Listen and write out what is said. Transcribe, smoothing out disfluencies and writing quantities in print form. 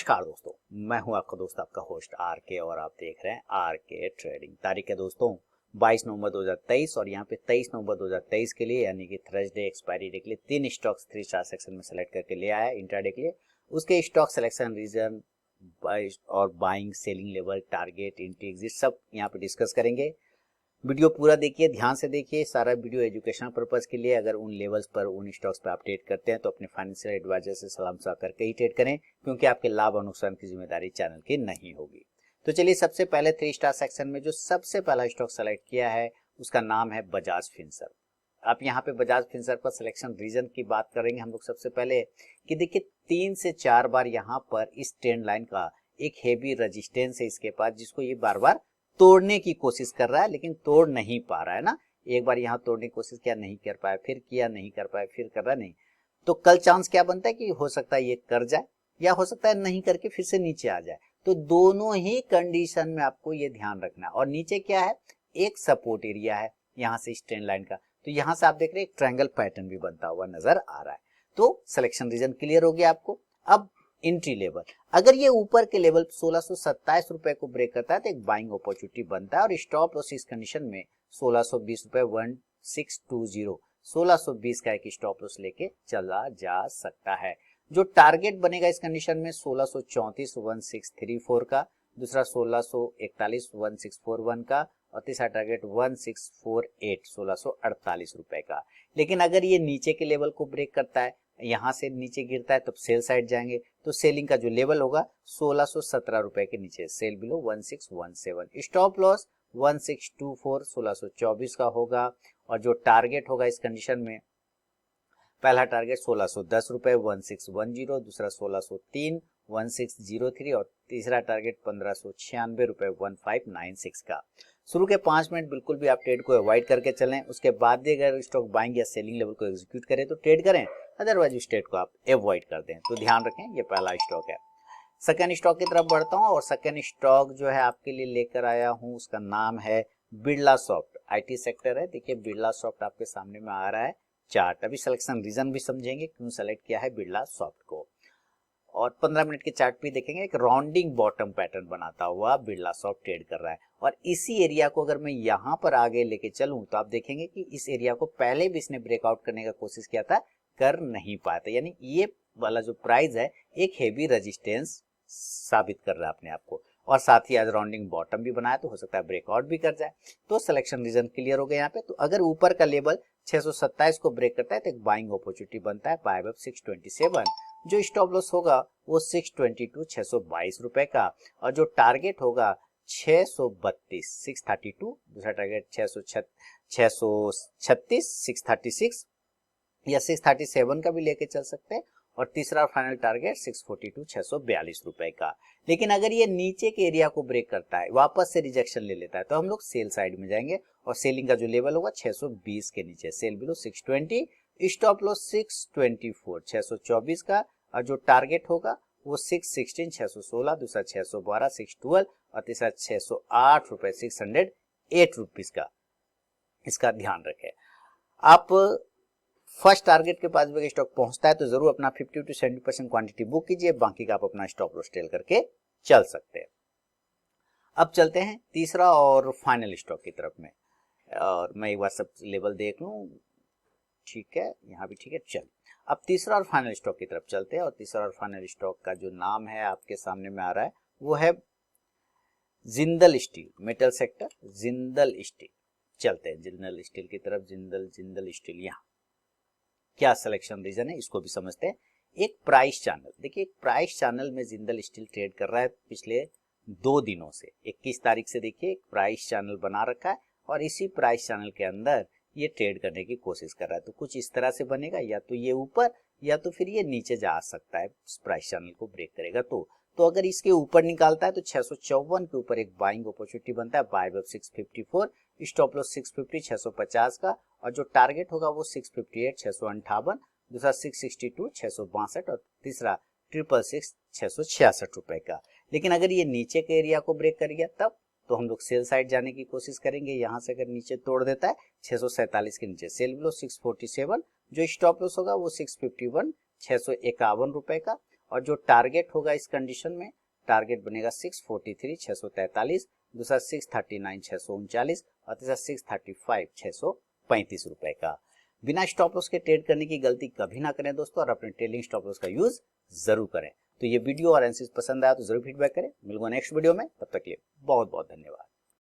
नमस्कार दोस्तों, मैं हूं आपका दोस्त आपका होस्ट आर के और आप देख रहे हैं आर के ट्रेडिंग। तारीख है दोस्तों 22 नवंबर 2023 और यहाँ पे 23 नवंबर 2023 के लिए यानी कि थर्सडे एक्सपायरी डे के लिए तीन स्टॉक्स 3 स्टार सेक्शन में सेलेक्ट करके ले आया है इंट्राडे के लिए। उसके स्टॉक सिलेक्शन, रीजन और buying, selling level, target, entry, exit सब यहाँ पे डिस्कस करेंगे। वीडियो पूरा देखिए, ध्यान से देखिए। सारा वीडियो एजुकेशनल पर्पस के लिए। अगर उन लेवल्स पर, उन स्टॉक्स पर आप ट्रेड करते हैं तो अपने फाइनेंशियल एडवाइजर से सलाह मशवरा करके ही ट्रेड करें, क्योंकि आपके लाभ और नुकसान की जिम्मेदारी चैनल की नहीं होगी। तो चलिए, सबसे पहले 3 स्टार सेक्शन में जो सबसे पहला स्टॉक सेलेक्ट किया है उसका नाम है बजाज फिनसर्व। आप यहाँ पे बजाज फिनसर्व का सिलेक्शन रीजन की बात करेंगे हम लोग सबसे पहले कि देखिए 3 से 4 बार यहाँ पर इस ट्रेंड लाइन का एक हेवी रेजिस्टेंस है इसके पास, जिसको ये बार बार तोड़ने की कोशिश कर रहा है, लेकिन तोड़ नहीं पा रहा है ना। एक बार यहाँ तोड़ने की कोशिश किया, नहीं कर पाया, फिर किया, नहीं कर पाया, फिर कर रहा नहीं। तो कल चांस क्या बनता है कि हो सकता है ये कर जाए या हो सकता है नहीं करके फिर से नीचे आ जाए। तो दोनों ही कंडीशन में आपको ये ध्यान रखना है। और नीचे क्या है, एक सपोर्ट एरिया है यहाँ से इस ट्रेंड लाइन का। तो यहाँ से आप देख रहे हैं एक ट्रायंगल पैटर्न भी बनता हुआ नजर आ रहा है। तो सिलेक्शन रीजन क्लियर हो गया आपको। अब एंट्री लेवल, अगर ये ऊपर के लेवल 1627 रुपए को ब्रेक करता है तो एक बाइंग अपॉर्चुनिटी बनता है और स्टॉप लॉस इस कंडीशन में 1620 रुपए 1620 1620 का एक स्टॉप लॉस लेके चला जा सकता है। जो टारगेट बनेगा इस कंडीशन में 1634 1634 का, दूसरा 1641 1641 का और तीसरा टारगेट 1648 1648 रुपए का। लेकिन अगर ये नीचे के लेवल को ब्रेक करता है, यहाँ से नीचे गिरता है, तब सेल साइड जाएंगे। तो सेलिंग का जो लेवल होगा 1617 रुपए के नीचे, सेल बिलो 1617, स्टॉप लॉस 1624 1624 का होगा। और जो टारगेट होगा इस कंडीशन में, पहला टारगेट 1610 रुपए 1610, दूसरा 1603 1603 और तीसरा टारगेट 1596 रुपए 1596 का। शुरू के 5 मिनट बिल्कुल भी आप ट्रेड को अवॉइड करके चलें। उसके बाद भी अगर स्टॉक बाइंग या सेलिंग लेवल को एग्जीक्यूट करें तो ट्रेड करें, अदरवाइज इस ट्रेड को आप अवॉइड कर दें। तो ध्यान रखें, ये पहला स्टॉक है। सेकेंड स्टॉक की तरफ बढ़ता हूं और सेकेंड स्टॉक जो है आपके लिए लेकर आया हूं, उसका नाम है बिरला सॉफ्ट। आईटी सेक्टर है। देखिए बिरला सॉफ्ट आपके सामने में आ रहा है चार्ट। अभी सिलेक्शन रीजन भी समझेंगे क्यों सेलेक्ट किया है बिरला सॉफ्ट को। और 15 मिनट के चार्ट पे देखेंगे एक राउंडिंग बॉटम पैटर्न बनाता हुआ बिरला सॉफ्ट ट्रेड कर रहा है। और इसी एरिया को अगर मैं यहाँ पर आगे लेके चलूं तो आप देखेंगे कि इस एरिया को पहले भी इसने ब्रेकआउट करने का कोशिश किया था, कर नहीं पाया था। यानी ये वाला जो प्राइस है एक हेवी रेजिस्टेंस साबित कर रहा है अपने आप को। और साथ ही आज राउंडिंग बॉटम भी बनाया, तो हो सकता है ब्रेकआउट भी कर जाए। तो सिलेक्शन रीजन क्लियर हो गया यहाँ पे। तो अगर ऊपर का लेवल 627 को ब्रेक करता है तो एक बाइंग अपॉर्चुनिटी बनता है बाय अबव 627। जो स्टॉप लॉस होगा वो 622 622 रुपए का और जो टारगेट होगा 632 632, दूसरा टारगेट 636 636 या 637 का भी लेके चल सकते हैं और तीसरा फाइनल टारगेट 642 642 रुपए का। लेकिन अगर ये नीचे के एरिया को ब्रेक करता है, वापस से रिजेक्शन ले लेता है, तो हम लोग सेल साइड में जाएंगे और सेलिंग का जो लेवल होगा 620 के नीचे, सेल बिलो 620, स्टॉप लॉस 624 624 का और जो टारगेट होगा वो 616 616, दूसरा 612 612 और तीसरा 608 रुपए 608 रुपीज का। इसका ध्यान रखें। आप फर्स्ट टारगेट के पास भी स्टॉक पहुंचता है तो जरूर अपना 50 to 70% क्वांटिटी बुक कीजिए, बाकी का आप अपना स्टॉप लॉस टेल करके चल सकते हैं। अब चलते हैं तीसरा और फाइनल स्टॉक की तरफ में। और मैं एक बार सब लेवल देख लूं, ठीक है, यहाँ भी ठीक है। चल अब तीसरा और फाइनल स्टॉक की तरफ चलते हैं और तीसरा और फाइनल स्टॉक का जो नाम है आपके सामने में आ रहा है वो है Jindal steel, metal sector Jindal steel. चलते हैं जिंदल स्टील की तरफ। जिंदल स्टील, यहाँ क्या सिलेक्शन रीजन है इसको भी समझते हैं। एक प्राइस चैनल, देखिए एक प्राइस चैनल में जिंदल स्टील ट्रेड कर रहा है पिछले 2 दिनों से। 21 तारीख से देखिए एक प्राइस चैनल बना रखा है और इसी प्राइस चैनल के अंदर ये ट्रेड करने की कोशिश कर रहा है। तो कुछ इस तरह से बनेगा, या तो ये ऊपर या तो फिर ये नीचे जा सकता है, प्राइस चैनल को ब्रेक करेगा। तो अगर इसके ऊपर निकालता है तो 654 के ऊपर एक बाइंग अपॉर्चुनिटी बनता है बाय अबव 654, स्टॉप लॉस 650 650 का और जो टारगेट होगा वो 658 658, दूसरा 662 662 और तीसरा 666 666 रुपए का। लेकिन अगर ये नीचे के एरिया को ब्रेक कर गया तब तो हम लोग सेल साइड जाने की कोशिश करेंगे। यहाँ से अगर नीचे तोड़ देता है 647 के नीचे, सेल बिलो 647, जो स्टॉप लॉस होगा वो 651 651 रुपए का और जो टारगेट होगा इस कंडीशन में, टारगेट बनेगा 643 643, दूसरा 639 639 और तीसरा 635 635 रुपए का। बिना स्टॉप लॉस के ट्रेड करने की गलती कभी ना करें दोस्तों, और अपने ट्रेलिंग स्टॉप लॉस का यूज जरूर करें। तो ये वीडियो और एनालिसिस पसंद आया तो जरूर फीडबैक करें। मिलूंगा नेक्स्ट वीडियो में, तब तक के लिए बहुत बहुत धन्यवाद।